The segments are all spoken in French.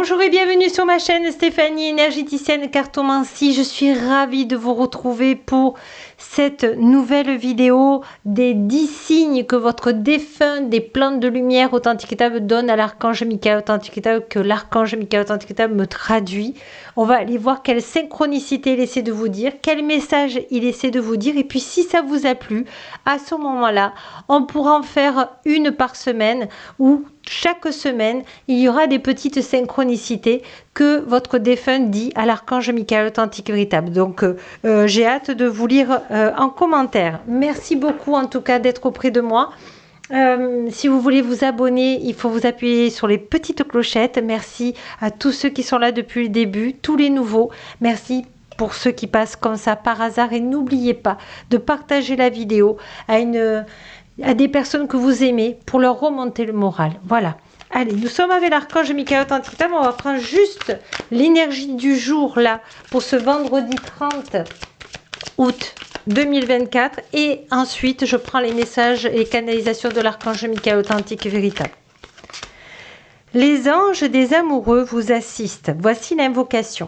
Bonjour et bienvenue sur ma chaîne Stéphanie énergéticienne cartomancie. Je suis ravie de vous retrouver pour cette nouvelle vidéo des 10 signes que votre défunt des plantes de lumière authentique étable donne à l'archange Michael authentique étable, que l'archange Michael authentique étable me traduit. On va aller voir quelle synchronicité il essaie de vous dire, quel message il essaie de vous dire, et puis si ça vous a plu, à ce moment-là, on pourra en faire une par semaine ou chaque semaine, il y aura des petites synchronicités que votre défunt dit à l'archange Michael authentique véritable. Donc, j'ai hâte de vous lire en commentaire. Merci beaucoup en tout cas d'être auprès de moi. Si vous voulez vous abonner, il faut vous appuyer sur les petites clochettes. Merci à tous ceux qui sont là depuis le début, tous les nouveaux. Merci pour ceux qui passent comme ça par hasard. Et n'oubliez pas de partager la vidéo à des personnes que vous aimez pour leur remonter le moral. Voilà. Allez, nous sommes avec l'archange Michael authentique étable. On va prendre juste l'énergie du jour là pour ce vendredi 30 août 2024 et ensuite je prends les messages et les canalisations de l'archange Michael authentique et véritable. Les anges des amoureux vous assistent. Voici l'invocation.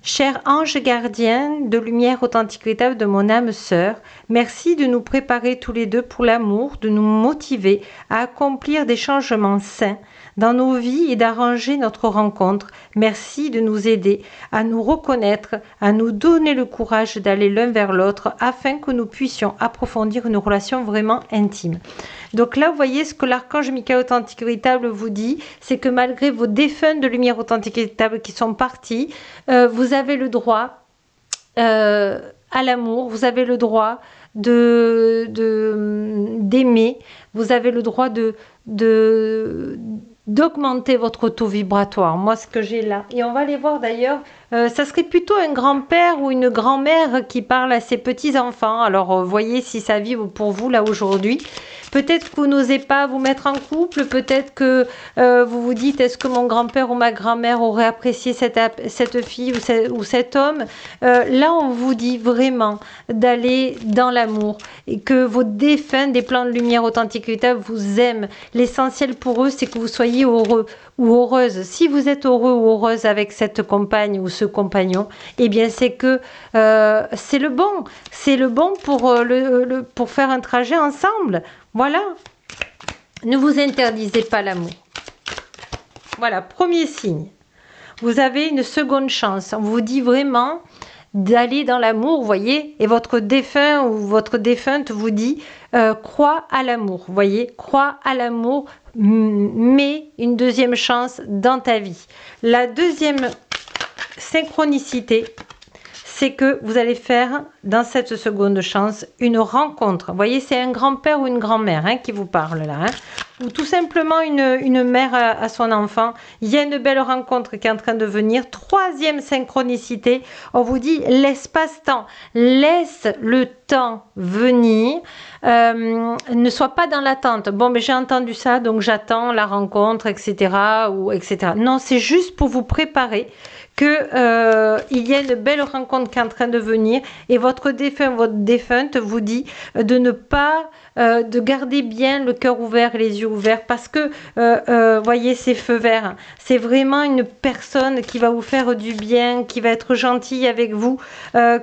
Cher ange gardien de lumière authentique véritable de mon âme sœur, merci de nous préparer tous les deux pour l'amour, de nous motiver à accomplir des changements sains dans nos vies et d'arranger notre rencontre. Merci de nous aider à nous reconnaître, à nous donner le courage d'aller l'un vers l'autre afin que nous puissions approfondir une relation vraiment intime. Donc là, vous voyez ce que l'archange Michael authentique véritable vous dit, c'est que malgré vos défunts de lumière authentique véritable qui sont partis, vous avez le droit à l'amour, vous avez le droit d'aimer, vous avez le droit d'augmenter votre taux vibratoire. Moi, ce que j'ai là. Et on va aller voir d'ailleurs, ça serait plutôt un grand-père ou une grand-mère qui parle à ses petits-enfants. Alors, voyez si ça vibre pour vous là aujourd'hui. Peut-être que vous n'osez pas vous mettre en couple, peut-être que vous vous dites, est-ce que mon grand-père ou ma grand-mère aurait apprécié cette fille ou cet homme. Là, on vous dit vraiment d'aller dans l'amour et que vos défunts des plans de lumière authentique vous aiment. L'essentiel pour eux, c'est que vous soyez heureux ou heureuse. Si vous êtes heureux ou heureuse avec cette compagne ou ce compagnon, eh bien, c'est que c'est le bon. C'est le bon pour faire un trajet ensemble. Voilà, ne vous interdisez pas l'amour. Voilà, premier signe. Vous avez une seconde chance. On vous dit vraiment d'aller dans l'amour, vous voyez, et votre défunt ou votre défunte vous dit crois à l'amour, vous voyez, crois à l'amour, mets une deuxième chance dans ta vie. La deuxième synchronicité, c'est que vous allez faire dans cette seconde chance une rencontre. Vous voyez, c'est un grand-père ou une grand-mère qui vous parle là. Ou tout simplement une mère à son enfant. Il y a une belle rencontre qui est en train de venir. Troisième synchronicité, on vous dit l'espace-temps. Laisse le temps venir. Ne sois pas dans l'attente. Bon, mais j'ai entendu ça, donc j'attends la rencontre, etc. Ou etc. Non, c'est juste pour vous préparer que il y a une belle rencontre qui est en train de venir et votre défunte vous dit de ne pas de garder bien le cœur ouvert et les yeux ouverts parce que voyez ces feux verts, c'est vraiment une personne qui va vous faire du bien, qui va être gentille avec vous,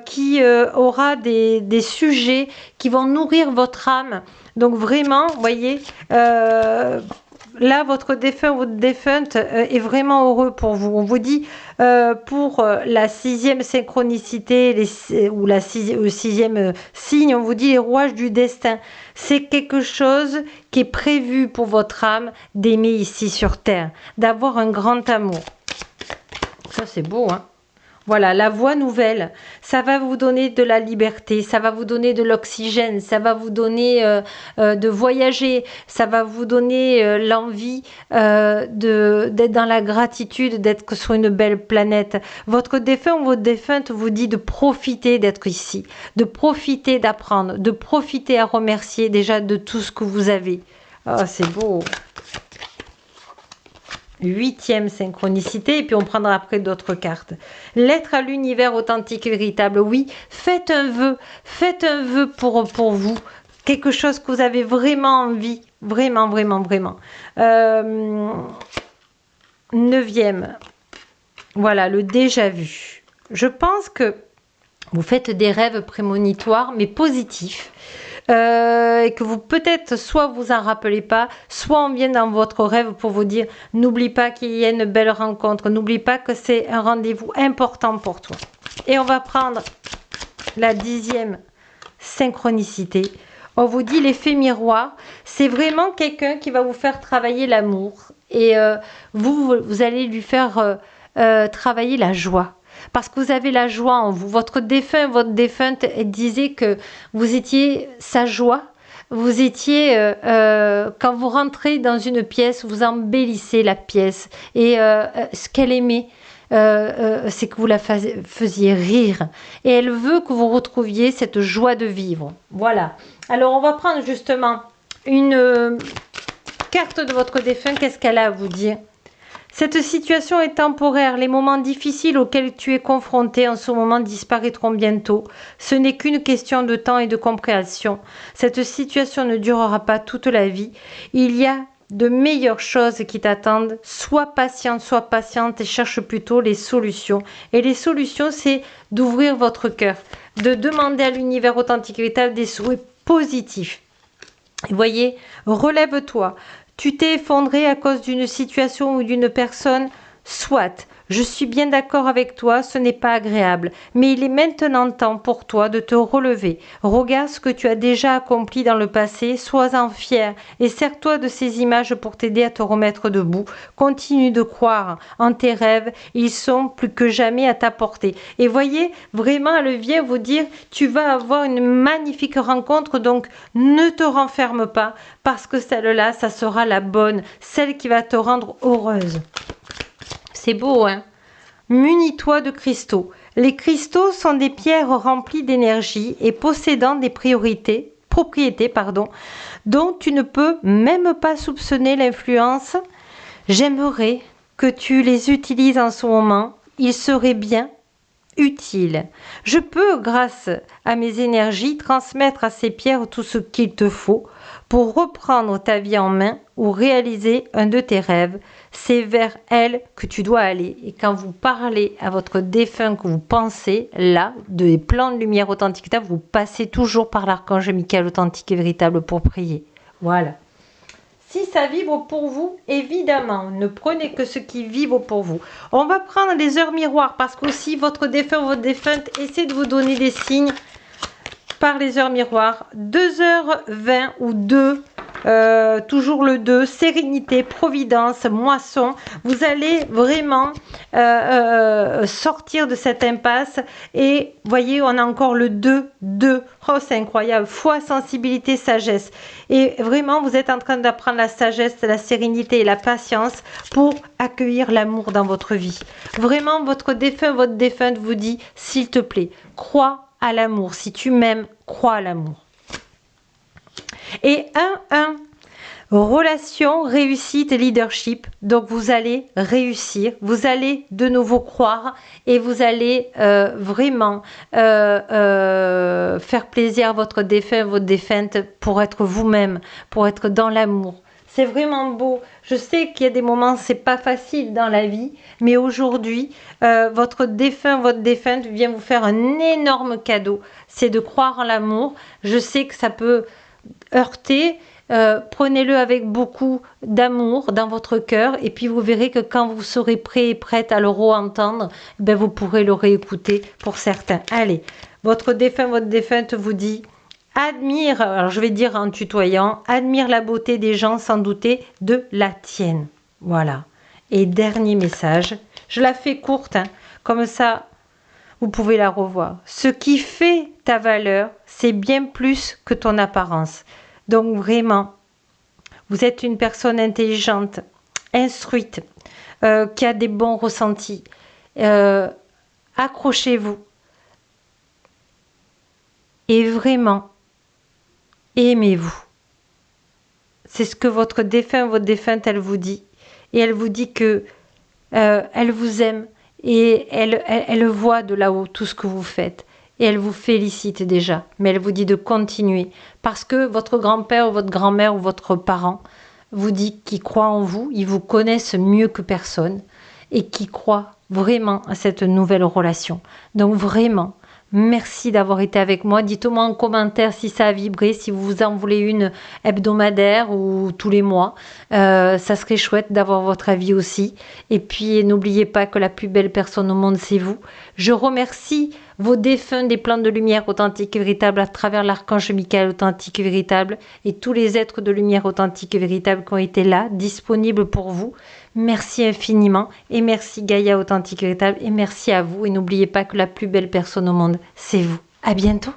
qui aura des sujets qui vont nourrir votre âme. Donc vraiment, voyez, là, votre défunt, votre défunte est vraiment heureux pour vous. On vous dit pour la sixième synchronicité ou le sixième signe, on vous dit les rouages du destin. C'est quelque chose qui est prévu pour votre âme d'aimer ici sur Terre, d'avoir un grand amour. Ça, c'est beau, hein? Voilà, la voie nouvelle, ça va vous donner de la liberté, ça va vous donner de l'oxygène, ça va vous donner de voyager, ça va vous donner l'envie d'être dans la gratitude, d'être sur une belle planète. Votre défunt ou votre défunte vous dit de profiter d'être ici, de profiter d'apprendre, de profiter à remercier déjà de tout ce que vous avez. Oh, c'est beau! Huitième synchronicité, et puis on prendra après d'autres cartes. L'être à l'univers authentique et véritable. Oui, faites un vœu pour vous, quelque chose que vous avez vraiment envie, vraiment. neuvième, voilà, le déjà vu. Je pense que vous faites des rêves prémonitoires, mais positifs. Et que vous peut-être soit vous en rappelez pas, soit on vient dans votre rêve pour vous dire n'oublie pas qu'il y a une belle rencontre, n'oublie pas que c'est un rendez-vous important pour toi. Et on va prendre la 10e synchronicité. On vous dit l'effet miroir, c'est vraiment quelqu'un qui va vous faire travailler l'amour et vous allez lui faire travailler la joie. Parce que vous avez la joie en vous. Votre défunte, elle disait que vous étiez sa joie. Vous étiez, quand vous rentrez dans une pièce, vous embellissez la pièce. Et ce qu'elle aimait, c'est que vous la faisiez rire. Et elle veut que vous retrouviez cette joie de vivre. Voilà. Alors, on va prendre justement une carte de votre défunt. Qu'est-ce qu'elle a à vous dire ? Cette situation est temporaire. Les moments difficiles auxquels tu es confronté en ce moment disparaîtront bientôt. Ce n'est qu'une question de temps et de compréhension. Cette situation ne durera pas toute la vie. Il y a de meilleures choses qui t'attendent. Sois patiente et cherche plutôt les solutions. Et les solutions, c'est d'ouvrir votre cœur, de demander à l'univers authentique et véritable des souhaits positifs. Vous voyez, relève-toi. Tu t'es effondré à cause d'une situation ou d'une personne, soit. Je suis bien d'accord avec toi, ce n'est pas agréable, mais il est maintenant temps pour toi de te relever. Regarde ce que tu as déjà accompli dans le passé, sois-en fier et sers-toi de ces images pour t'aider à te remettre debout. Continue de croire en tes rêves, ils sont plus que jamais à ta portée. Et voyez, vraiment, elle vient vous dire, tu vas avoir une magnifique rencontre, donc ne te renferme pas, parce que celle-là, ça sera la bonne, celle qui va te rendre heureuse. C'est beau, hein? Munis-toi de cristaux. Les cristaux sont des pierres remplies d'énergie et possédant des propriétés, dont tu ne peux même pas soupçonner l'influence. J'aimerais que tu les utilises en ce moment. Ils seraient bien utiles. Je peux, grâce à mes énergies, transmettre à ces pierres tout ce qu'il te faut pour reprendre ta vie en main ou réaliser un de tes rêves. C'est vers elle que tu dois aller. Et quand vous parlez à votre défunt, que vous pensez, là, des plans de lumière authentique, vous passez toujours par l'archange Michael authentique et véritable pour prier. Voilà. Si ça vibre pour vous, évidemment, ne prenez que ce qui vibre pour vous. On va prendre les heures miroirs parce qu'aussi votre défunte essaie de vous donner des signes par les heures miroirs. 2h20 ou 2, toujours le 2, sérénité, providence, moisson. Vous allez vraiment sortir de cette impasse. Et voyez, on a encore le 2. Oh, c'est incroyable. Foi, sensibilité, sagesse. Et vraiment, vous êtes en train d'apprendre la sagesse, la sérénité et la patience pour accueillir l'amour dans votre vie. Vraiment, votre défunte vous dit, s'il te plaît, crois à l'amour. Si tu m'aimes, crois à l'amour. Et 1, relation, réussite et leadership. Donc vous allez réussir, vous allez de nouveau croire et vous allez vraiment faire plaisir à votre défunte pour être vous-même, pour être dans l'amour. C'est vraiment beau. Je sais qu'il y a des moments, c'est pas facile dans la vie, mais aujourd'hui, votre défunte vient vous faire un énorme cadeau. C'est de croire en l'amour. Je sais que ça peut heurter. Prenez-le avec beaucoup d'amour dans votre cœur et puis vous verrez que quand vous serez prêt et prête à le re-entendre, ben vous pourrez le réécouter pour certains. Allez, votre défunte vous dit admire, alors je vais dire en tutoyant, admire la beauté des gens sans douter de la tienne. Voilà. Et dernier message, je la fais courte, hein, comme ça vous pouvez la revoir. Ce qui fait ta valeur, c'est bien plus que ton apparence. Donc vraiment, vous êtes une personne intelligente, instruite, qui a des bons ressentis. Accrochez-vous. Et vraiment, aimez-vous. C'est ce que votre défunte, elle vous dit. Et elle vous dit que elle vous aime et elle voit de là-haut tout ce que vous faites. Et elle vous félicite déjà, mais elle vous dit de continuer parce que votre grand-père ou votre grand-mère ou votre parent vous dit qu'ils croient en vous, ils vous connaissent mieux que personne et qu'ils croient vraiment à cette nouvelle relation. Donc vraiment, merci d'avoir été avec moi. Dites-moi en commentaire si ça a vibré, si vous en voulez une hebdomadaire ou tous les mois. Ça serait chouette d'avoir votre avis aussi. Et puis n'oubliez pas que la plus belle personne au monde, c'est vous. Je remercie vos défunts des plans de lumière authentiques et véritables à travers l'archange Michael authentique et véritable et tous les êtres de lumière authentiques et véritables qui ont été là, disponibles pour vous. Merci infiniment et merci Gaïa authentique et véritable et merci à vous et n'oubliez pas que la plus belle personne au monde, c'est vous. À bientôt.